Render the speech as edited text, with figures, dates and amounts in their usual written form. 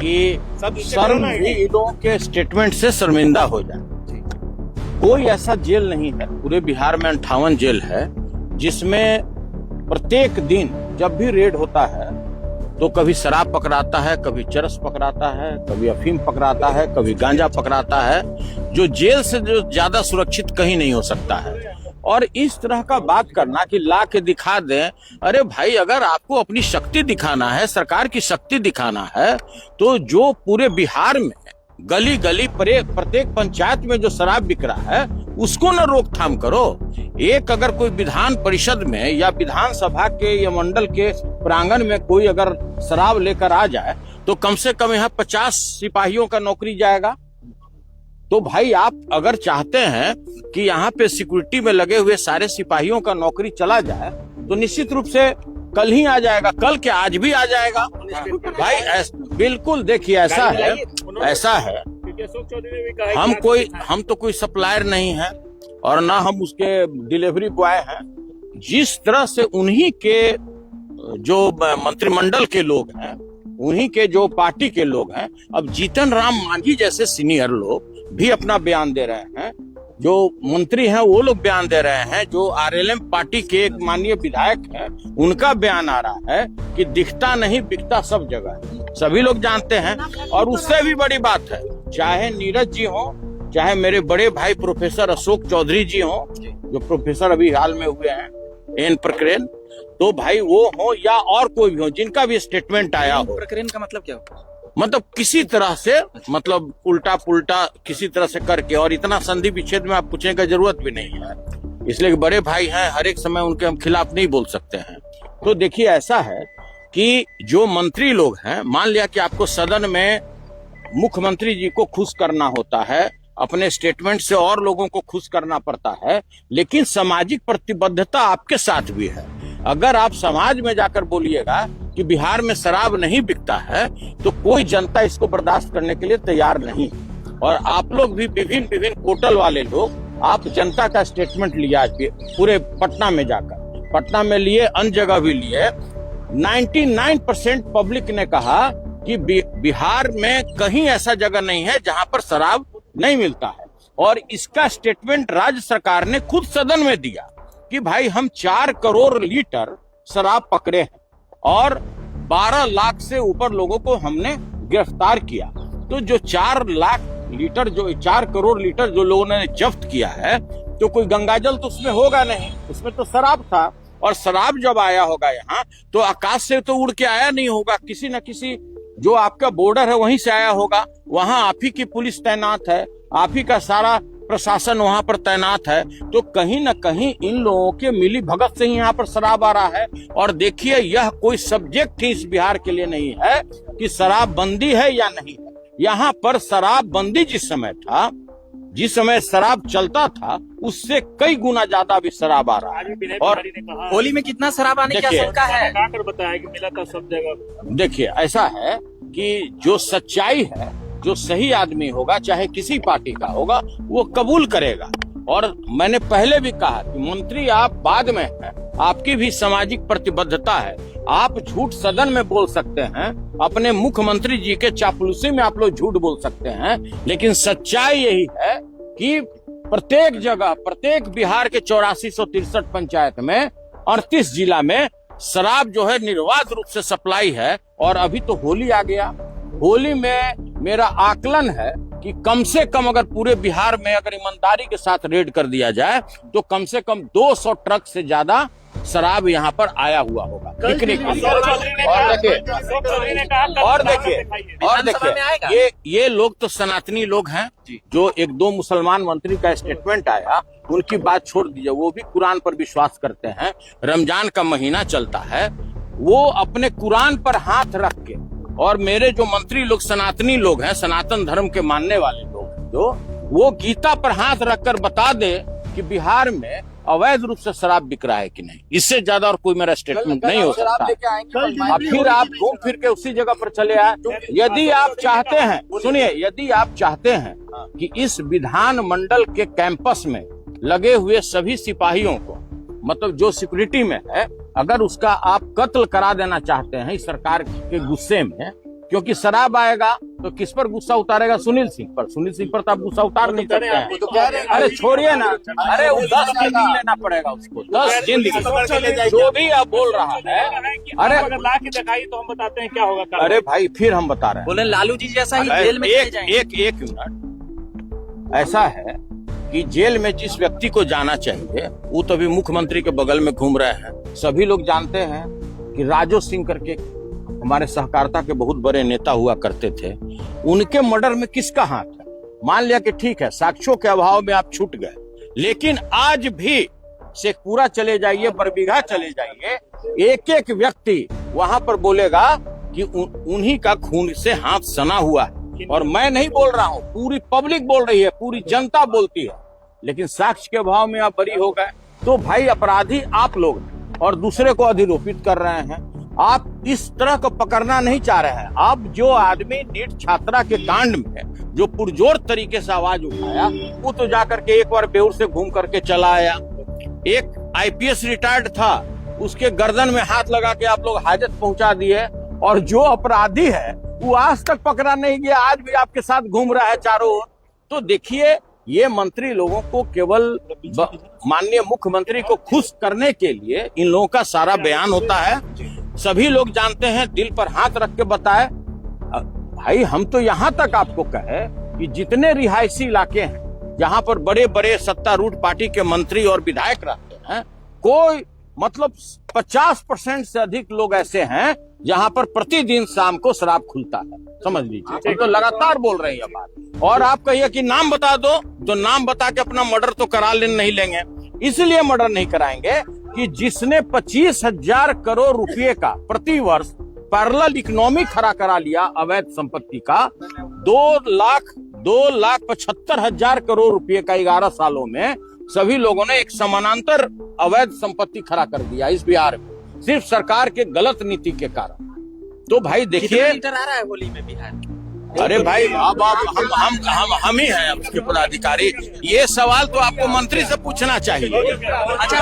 कि सर भी इन लोगों के स्टेटमेंट से शर्मिंदा हो जाए। कोई ऐसा जेल नहीं है, पूरे बिहार में 58 जेल है, जिसमें प्रत्येक दिन जब भी रेड होता है तो कभी शराब पकड़ाता है, कभी चरस पकड़ाता है, कभी अफीम पकड़ाता है, कभी गांजा पकड़ाता है, जो जेल से जो ज्यादा सुरक्षित कहीं नहीं हो सकता है। और इस तरह का बात करना कि ला के दिखा दें, अरे भाई अगर आपको अपनी शक्ति दिखाना है, सरकार की शक्ति दिखाना है, तो जो पूरे बिहार में गली गली प्रत्येक पंचायत में जो शराब बिक रहा है उसको न रोकथाम करो। एक अगर कोई विधान परिषद में या विधानसभा के या मंडल के प्रांगण में कोई अगर शराब लेकर आ जाए तो कम से कम यहाँ 50 सिपाहियों का नौकरी जाएगा। तो भाई आप अगर चाहते हैं कि यहाँ पे सिक्योरिटी में लगे हुए सारे सिपाहियों का नौकरी चला जाए तो निश्चित रूप से कल ही आ जाएगा, कल क्या आज भी आ जाएगा भाई। बिल्कुल देखिए ऐसा है हम तो कोई सप्लायर नहीं है और ना हम उसके डिलीवरी बॉय हैं। जिस तरह से उन्हीं के जो मंत्रिमंडल के लोग हैं, उन्हीं के जो पार्टी के लोग हैं, अब जीतन राम मांझी जैसे सीनियर लोग भी अपना बयान दे रहे हैं, जो मंत्री हैं वो लोग बयान दे रहे हैं, जो आरएलएम पार्टी के एक माननीय विधायक हैं उनका बयान आ रहा है कि दिखता नहीं बिकता सब जगह, सभी लोग जानते हैं। और उससे भी बड़ी बात है, चाहे नीरज जी हो, चाहे मेरे बड़े भाई प्रोफेसर अशोक चौधरी जी हो, जो प्रोफेसर अभी हाल में हुए हैं एन प्रकरण, तो भाई वो हो या और कोई भी हो जिनका भी स्टेटमेंट आया हो। प्रकरण का मतलब क्या हो? मतलब किसी तरह से, मतलब उल्टा पुल्टा किसी तरह से करके, और इतना संधि विच्छेद में आप पूछने का जरूरत भी नहीं है, इसलिए बड़े भाई हैं, हर एक समय उनके हम खिलाफ नहीं बोल सकते हैं। तो देखिए ऐसा है कि जो मंत्री लोग हैं, मान लिया कि आपको सदन में मुख्यमंत्री जी को खुश करना होता है, अपने स्टेटमेंट से और लोगों को खुश करना पड़ता है, लेकिन सामाजिक प्रतिबद्धता आपके साथ भी है। अगर आप समाज में जाकर बोलिएगा कि बिहार में शराब नहीं बिकता है तो कोई जनता इसको बर्दाश्त करने के लिए तैयार नहीं। और आप लोग भी विभिन्न पोर्टल वाले लोग, आप जनता का स्टेटमेंट लिया पूरे पटना में जाकर, पटना में लिए, अन्य जगह भी लिए, 99% पब्लिक ने कहा कि बिहार में कहीं ऐसा जगह नहीं है जहां पर शराब नहीं मिलता है। और इसका स्टेटमेंट राज्य सरकार ने खुद सदन में दिया कि भाई हम 4 करोड़ लीटर शराब पकड़े हैं और 12 लाख से ऊपर लोगों को हमने गिरफ्तार किया। तो जो 4 लाख लीटर, जो 4 करोड़ लीटर जो लोगों ने जब्त किया है, तो कोई गंगाजल तो उसमें होगा नहीं, उसमें तो शराब था। और शराब जब आया होगा यहाँ तो आकाश से तो उड़ के आया नहीं होगा, किसी न किसी जो आपका बॉर्डर है वहीं से आया होगा। वहां आप ही की पुलिस तैनात है, आप ही का सारा प्रशासन वहां पर तैनात है, तो कहीं न कहीं इन लोगों के मिली भगत से ही यहाँ पर शराब आ रहा है। और देखिए यह कोई सब्जेक्ट ही इस बिहार के लिए नहीं है कि शराब बंदी है या नहीं है। यहाँ पर शराब बंदी जिस समय था, जिस समय शराब चलता था, उससे कई गुना ज्यादा भी शराब आ रहा है। और होली में कितना शराब आने की आशंका है? बताया कि मिला था सब जगह। देखिए ऐसा है कि जो सच्चाई है, जो सही आदमी होगा, चाहे किसी पार्टी का होगा, वो कबूल करेगा। और मैंने पहले भी कहा कि मंत्री आप बाद में हैं, आपकी भी सामाजिक प्रतिबद्धता है, आप झूठ सदन में बोल सकते हैं, अपने मुख्यमंत्री जी के चापलूसी में आप लोग झूठ बोल सकते हैं, लेकिन सच्चाई यही है कि प्रत्येक जगह, प्रत्येक बिहार के 8463 पंचायत में 38 जिला में शराब जो है निर्बाध रूप से सप्लाई है। और अभी तो होली आ गया, होली में मेरा आकलन है कि कम से कम अगर पूरे बिहार में अगर ईमानदारी के साथ रेड कर दिया जाए तो कम से कम 200 ट्रक से ज्यादा शराब यहाँ पर आया हुआ होगा बिकने के लिए। और देखिए ये लोग तो सनातनी लोग हैं। जो 1-2 मुसलमान मंत्री का स्टेटमेंट आया, उनकी बात छोड़ दीजिए, वो भी कुरान पर विश्वास करते हैं। रमजान का महीना चलता है, वो अपने कुरान पर हाथ रख के, और मेरे जो मंत्री लोग सनातनी लोग हैं, सनातन धर्म के मानने वाले लोग, जो वो गीता पर हाथ रखकर बता दे कि बिहार में अवैध रूप से शराब बिक रहा है कि नहीं। इससे ज्यादा और कोई मेरा स्टेटमेंट नहीं हो सकता। फिर आप घूम फिर के उसी जगह पर चले आए। यदि आप चाहते हैं, सुनिए, यदि आप चाहते हैं कि इस विधान मंडल के कैंपस में लगे हुए सभी सिपाहियों को, मतलब जो सिक्योरिटी में है, अगर उसका आप कत्ल करा देना चाहते हैं इस सरकार के गुस्से में, क्योंकि शराब आएगा तो किस पर गुस्सा उतारेगा? सुनील सिंह पर। सुनील सिंह पर तो आप गुस्सा उतार नहीं सकते हैं। अरे छोड़िए ना, अरे वो 10 दिन लेना पड़ेगा उसको, 10 दिन। जो भी आप बोल रहा है, अरे अगर ला के दिखाई तो हम बताते हैं क्या होगा। अरे भाई फिर हम बता रहे हैं, बोले लालू जी जैसा ही जेल में चले जाएंगे। एक मिनट, ऐसा है कि जेल में जिस व्यक्ति को जाना चाहिए वो तो अभी मुख्यमंत्री के बगल में घूम रहे हैं। सभी लोग जानते हैं कि राजो सिंह करके हमारे सहकारिता के बहुत बड़े नेता हुआ करते थे, उनके मर्डर में किसका हाथ है? मान लिया कि ठीक है, साक्ष्यों के अभाव में आप छूट गए, लेकिन आज भी शेखपुरा चले जाइए, बरबीघा चले जाइए, एक एक व्यक्ति वहां पर बोलेगा कि उन्हीं का खून से हाथ सना हुआ है। और मैं नहीं बोल रहा हूं, पूरी पब्लिक बोल रही है, पूरी जनता बोलती है, लेकिन साक्ष्य के अभाव में आप बरी हो गए। तो भाई अपराधी आप लोग हैं और दूसरे को अधिरोपित कर रहे हैं। आप इस तरह को पकड़ना नहीं चाह रहे हैं। आप जो आदमी नीट छात्रा के कांड में जो पुरजोर तरीके से आवाज उठाया, वो तो जाकर के एक बार बेउर से घूम करके चला आया। एक आईपीएस रिटायर्ड था, उसके गर्दन में हाथ लगा के आप लोग हाजत पहुंचा दिए, और जो अपराधी है वो आज तक पकड़ा नहीं गया, आज भी आपके साथ घूम रहा है चारों ओर। तो देखिए, ये मंत्री लोगों को केवल माननीय मुख्यमंत्री को खुश करने के लिए इन लोगों का सारा बयान होता है। सभी लोग जानते हैं, दिल पर हाथ रख के बताए भाई। हम तो यहाँ तक आपको कहे कि जितने रिहायशी इलाके हैं जहाँ पर बड़े बड़े सत्तारूढ़ पार्टी के मंत्री और विधायक रहते हैं, कोई मतलब 50% से अधिक लोग ऐसे हैं जहां पर प्रतिदिन शाम को शराब खुलता है। समझ लीजिए, तो लगातार बोल रहे हैं ये बात। और आप कहिए कि नाम बता दो, तो नाम बता के अपना मर्डर तो करा नहीं लेंगे। इसलिए मर्डर नहीं कराएंगे कि जिसने 25,000 करोड़ रुपए का प्रति वर्ष पैरेलल इकोनॉमी खड़ा करा लिया अवैध संपत्ति का, 2,75,000 करोड़ रुपए का 11 सालों में सभी लोगों ने एक समानांतर अवैध संपत्ति खड़ा कर दिया इस बिहार में, सिर्फ सरकार के गलत नीति के कारण। तो भाई देखिए, लीटर आ रहा है होली में बिहार। अरे भाई अब हम ही हैं उसके पदाधिकारी। ये सवाल तो आपको मंत्री से पूछना चाहिए। अच्छा,